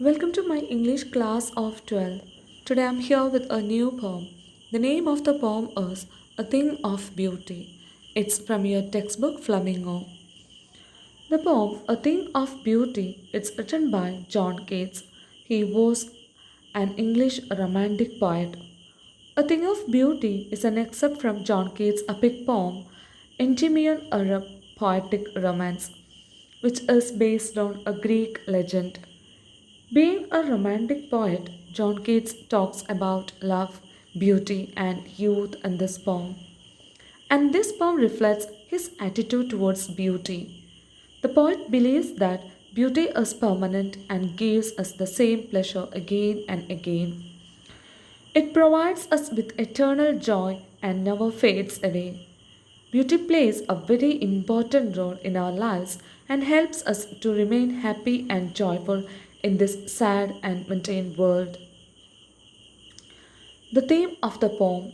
Welcome to my English class of 12. Today I'm here with a new poem. The name of the poem is A Thing of Beauty. It's from your textbook Flamingo. The poem A Thing of Beauty it's written by John Keats. He was an English romantic poet. A Thing of Beauty is an excerpt from John Keats' epic poem Endymion, a poetic romance, which is based on a Greek legend. Being a romantic poet, John Keats talks about love, beauty, and youth in this poem. And this poem reflects his attitude towards beauty. The poet believes that beauty is permanent and gives us the same pleasure again and again. It provides us with eternal joy and never fades away. Beauty plays a very important role in our lives and helps us to remain happy and joyful in this sad and mundane world. The theme of the poem.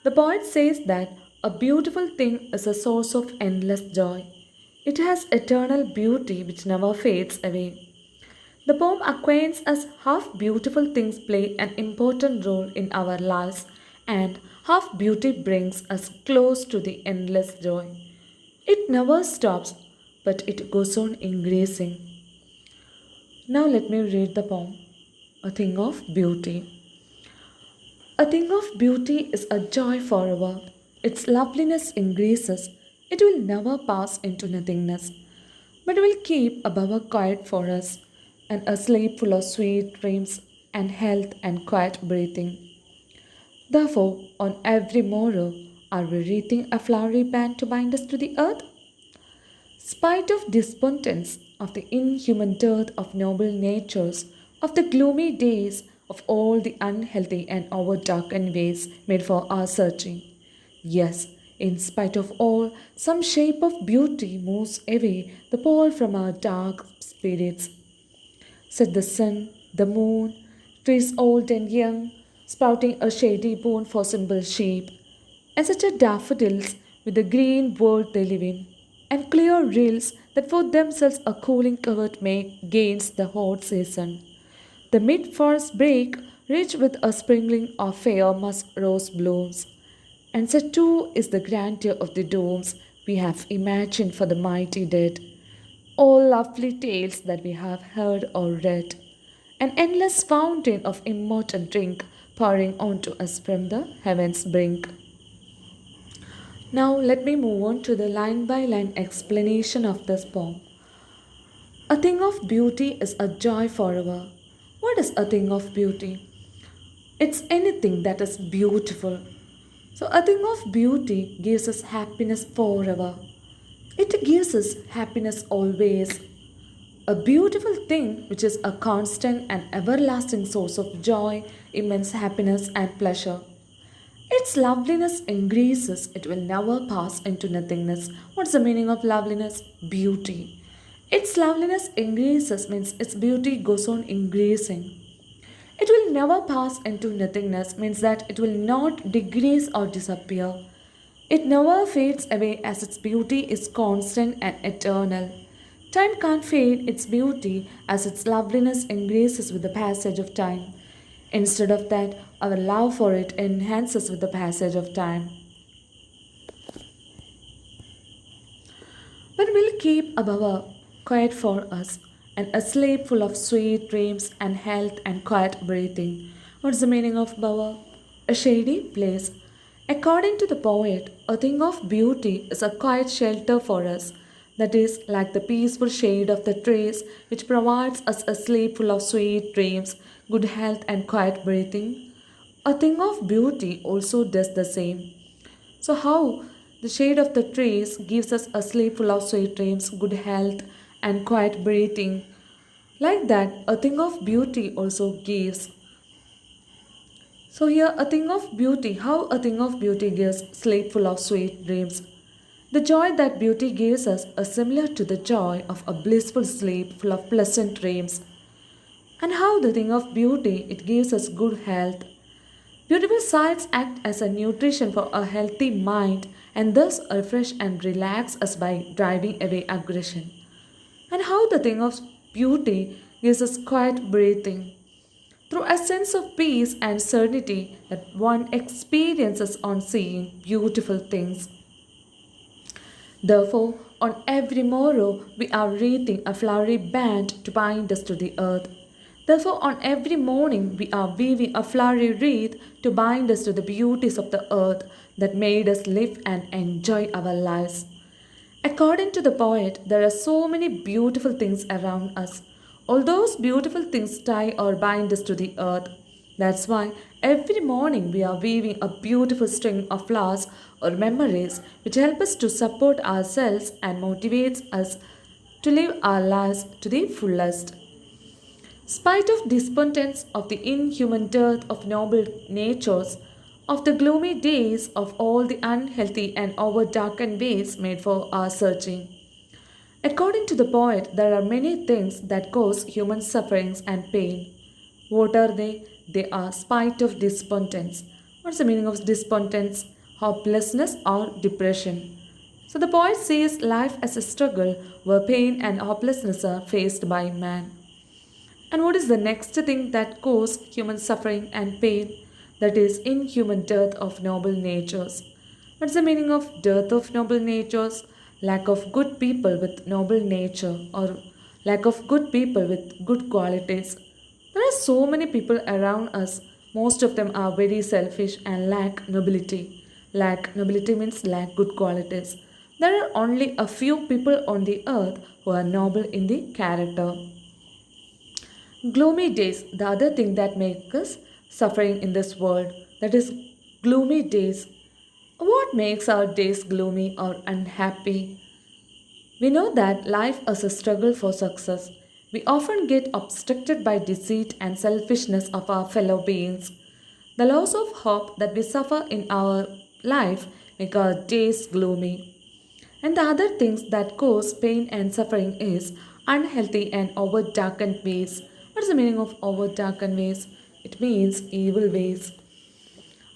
The poet says that a beautiful thing is a source of endless joy. It has eternal beauty which never fades away. The poem acquaints us how beautiful things play an important role in our lives and how beauty brings us close to the endless joy. It never stops, but it goes on increasing. Now let me read the poem A Thing of Beauty. A thing of beauty is a joy forever. Its loveliness increases. It will never pass into nothingness, but will keep above quiet for us, and a sleep full of sweet dreams and health and quiet breathing. Therefore, on every morrow, are we wreathing a flowery band to bind us to the earth? Spite of despondence, of the inhuman dearth of noble natures, of the gloomy days, of all the unhealthy and over darkened ways made for our searching. Yes, in spite of all, some shape of beauty moves away the pall from our dark spirits. Said the sun, the moon, trees old and young, sprouting a shady boon for simple sheep, and such a daffodils with the green world they live in, and clear rills that for themselves a cooling covert make gains the hot season. The mid forest brake, rich with a sprinkling of fair musk rose blooms, and so too is the grandeur of the domes we have imagined for the mighty dead. All lovely tales that we have heard or read, an endless fountain of immortal drink pouring onto us from the heaven's brink. Now let me move on to the line by line explanation of this poem. A thing of beauty is a joy forever. What is a thing of beauty? It's anything that is beautiful. So, a thing of beauty gives us happiness forever. It gives us happiness always. A beautiful thing which is a constant and everlasting source of joy, immense happiness, and pleasure. Its loveliness increases, it will never pass into nothingness. What's the meaning of loveliness? Beauty. Its loveliness increases means its beauty goes on increasing. It will never pass into nothingness means that it will not decrease or disappear. It never fades away as its beauty is constant and eternal. Time can't fade its beauty as its loveliness increases with the passage of time. Instead of that, our love for it enhances with the passage of time. But will keep above quiet for us and a sleep full of sweet dreams and health and quiet breathing. What's the meaning of Baba? A shady place. According to the poet, a thing of beauty is a quiet shelter for us, that is, like the peaceful shade of the trees, which provides us a sleep full of sweet dreams, good health, and quiet breathing. A thing of beauty also does the same. So, how the shade of the trees gives us a sleep full of sweet dreams, good health, and quiet breathing. Like that, a thing of beauty also gives. So, here, a thing of beauty, how a thing of beauty gives sleep full of sweet dreams. The joy that beauty gives us is similar to the joy of a blissful sleep full of pleasant dreams. And how the thing of beauty, it gives us good health. Beautiful sights act as a nutrition for a healthy mind and thus refresh and relax us by driving away aggression. And how the thing of beauty gives us quiet breathing. Through a sense of peace and serenity that one experiences on seeing beautiful things. Therefore, on every morrow we are wreathing a flowery band to bind us to the earth. Therefore, on every morning we are weaving a flowery wreath to bind us to the beauties of the earth that made us live and enjoy our lives. According to the poet, there are so many beautiful things around us. All those beautiful things tie or bind us to the earth. That's why every morning we are weaving a beautiful string of flowers or memories which help us to support ourselves and motivates us to live our lives to the fullest. Spite of discontents of the inhuman dearth of noble natures, of the gloomy days of all the unhealthy and over darkened ways made for our searching. According to the poet, there are many things that cause human sufferings and pain. What are they? They are spite of discontents. What's the meaning of discontents? Hopelessness or depression. So the poet sees life as a struggle where pain and hopelessness are faced by man. And what is the next thing that causes human suffering and pain? That is inhuman death of noble natures. What's the meaning of death of noble natures? Lack of good people with noble nature or lack of good people with good qualities. There are so many people around us. Most of them are very selfish and lack nobility. Lack nobility means lack good qualities. There are only a few people on the earth who are noble in the character. Gloomy days, the other thing that makes us suffering in this world, that is gloomy days. What makes our days gloomy or unhappy? We know that life is a struggle for success. We often get obstructed by deceit and selfishness of our fellow beings. The loss of hope that we suffer in our life make our days gloomy. And the other things that cause pain and suffering is unhealthy and over darkened ways. What is the meaning of over darkened ways? It means evil ways.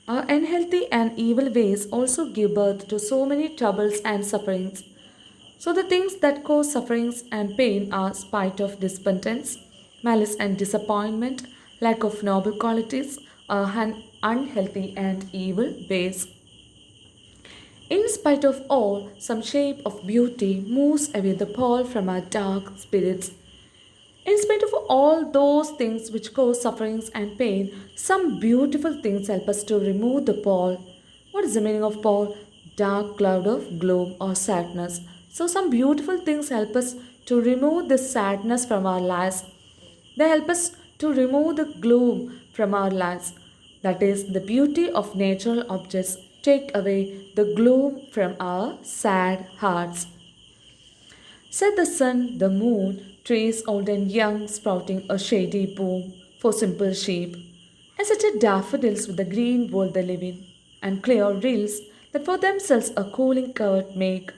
Our unhealthy and evil ways also give birth to so many troubles and sufferings. So the things that cause sufferings and pain are spite of discontents, malice and disappointment, lack of noble qualities, unhealthy and evil ways. In spite of all, some shape of beauty moves away the pall from our dark spirits. In spite of all those things which cause sufferings and pain, some beautiful things help us to remove the pall. What is the meaning of pall? Dark cloud of gloom or sadness. So, some beautiful things help us to remove the sadness from our lives. They help us to remove the gloom from our lives. That is, the beauty of natural objects take away the gloom from our sad hearts. Said the sun, the moon, trees old and young sprouting a shady boom for simple sheep, and such a daffodils with the green world they live in, and clear rills that for themselves a cooling covert make,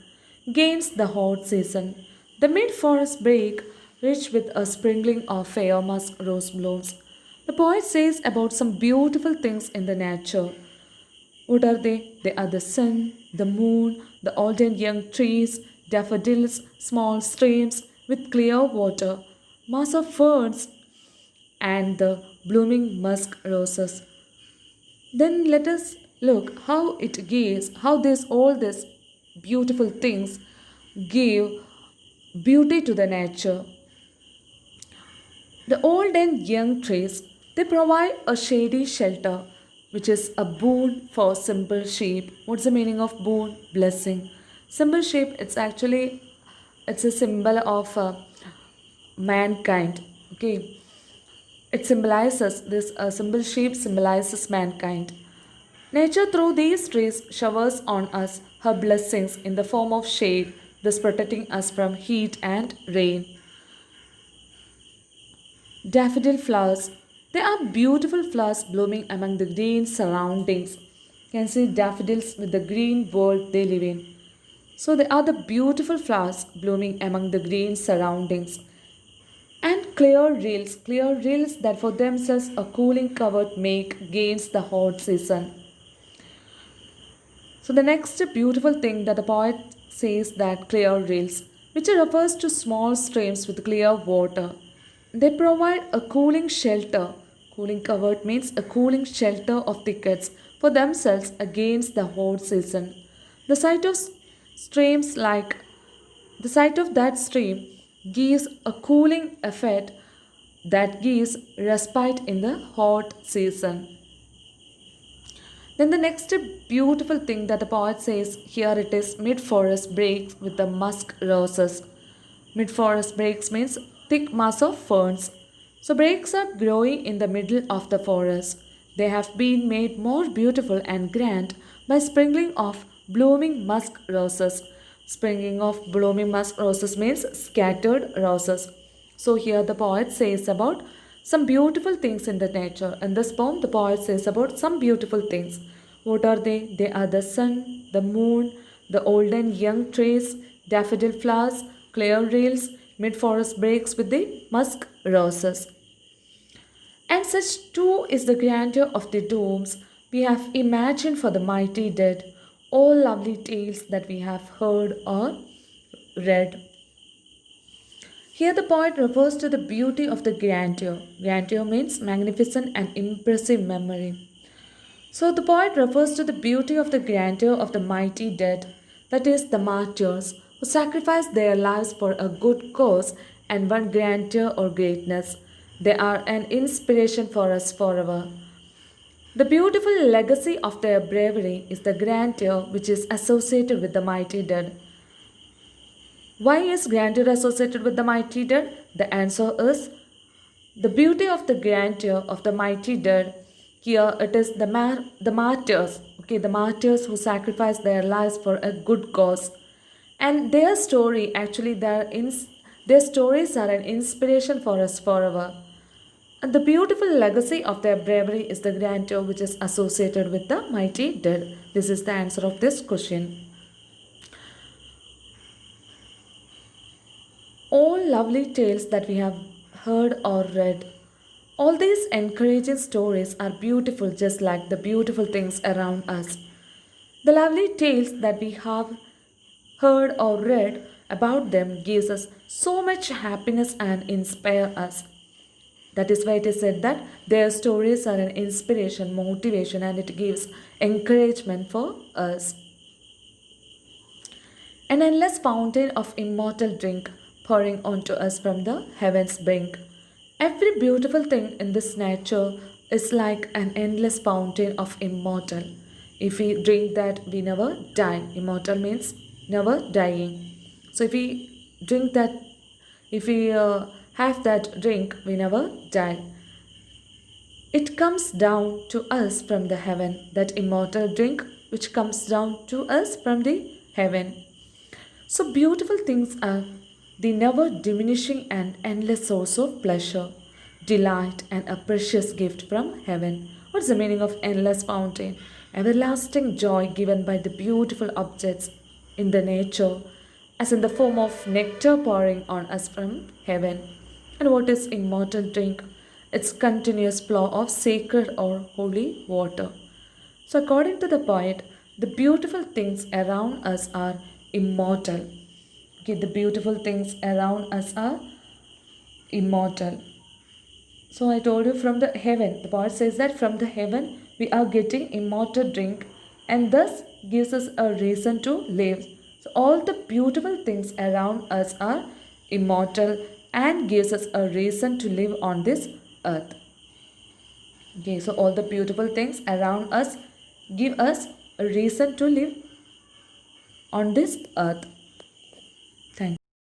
gains the hot season. The mid forest break, rich with a sprinkling of fair musk rose blooms. The poet says about some beautiful things in the nature. What are they? They are the sun, the moon, the old and young trees, daffodils, small streams with clear water, mass of ferns, and the blooming musk roses. Then let us look how it gives, how this all these beautiful things give beauty to the nature. The old and young trees, they provide a shady shelter, which is a boon for simple sheep. What's the meaning of boon? Blessing. Simple sheep, it's a symbol of mankind. Okay, it symbolizes this symbol sheep symbolizes mankind. Nature through these trees showers on us her blessings in the form of shade, thus protecting us from heat and rain. Daffodil flowers. They are beautiful flowers blooming among the green surroundings. You can see daffodils with the green world they live in. So they are the beautiful flowers blooming among the green surroundings. And clear rills that for themselves a cooling covert make against the hot season. So the next beautiful thing that the poet says that clear rills, which refers to small streams with clear water. They provide a cooling shelter. Cooling covert means a cooling shelter of thickets for themselves against the hot season. The sight of streams like the sight of that stream gives a cooling effect that gives respite in the hot season. Then the next beautiful thing that the poet says here it is mid forest breaks with the musk roses. Mid forest breaks means thick mass of ferns. So breaks are growing in the middle of the forest. They have been made more beautiful and grand by sprinkling of blooming musk roses. Sprinkling of blooming musk roses means scattered roses. So here the poet says about some beautiful things in the nature. In this poem, the poet says about some beautiful things. What are they? They are the sun, the moon, the old and young trees, daffodil flowers, clear rails, mid forest breaks with the musk roses. And such too is the grandeur of the domes we have imagined for the mighty dead, all lovely tales that we have heard or read. Here the poet refers to the beauty of the grandeur. Grandeur means magnificent and impressive memory. So the poet refers to the beauty of the grandeur of the mighty dead, that is, the martyrs, who sacrificed their lives for a good cause and won grandeur or greatness. They are an inspiration for us forever. The beautiful legacy of their bravery is the grandeur which is associated with the mighty dead. Why is grandeur associated with the mighty dead? The answer is the beauty of the grandeur of the mighty dead. Here it is the martyrs, okay, the martyrs who sacrificed their lives for a good cause. And their story, actually, their stories are an inspiration for us forever. And the beautiful legacy of their bravery is the grandeur which is associated with the mighty dead. This is the answer of this question. All lovely tales that we have heard or read. All these encouraging stories are beautiful just like the beautiful things around us. The lovely tales that we have heard or read about them gives us so much happiness and inspire us. That is why it is said that their stories are an inspiration, motivation, and it gives encouragement for us. An endless fountain of immortal drink pouring onto us from the heaven's brink. Every beautiful thing in this nature is like an endless fountain of immortal. If we drink that, we never die. Immortal means never dying. So if we drink that, if we have that drink, we never die. It comes down to us from the heaven, that immortal drink which comes down to us from the heaven. So beautiful things are the never diminishing and endless source of pleasure, delight, and a precious gift from heaven. What's the meaning of endless fountain? Everlasting joy given by the beautiful objects in the nature, as in the form of nectar pouring on us from heaven. And what is immortal drink? It's continuous flow of sacred or holy water. So, according to the poet, the beautiful things around us are immortal. Okay, the beautiful things around us are immortal. So I told you from the heaven, the poet says that from the heaven we are getting immortal drink and thus gives us a reason to live. So all the beautiful things around us are immortal and gives us a reason to live on this earth. Okay, so all the beautiful things around us give us a reason to live on this earth.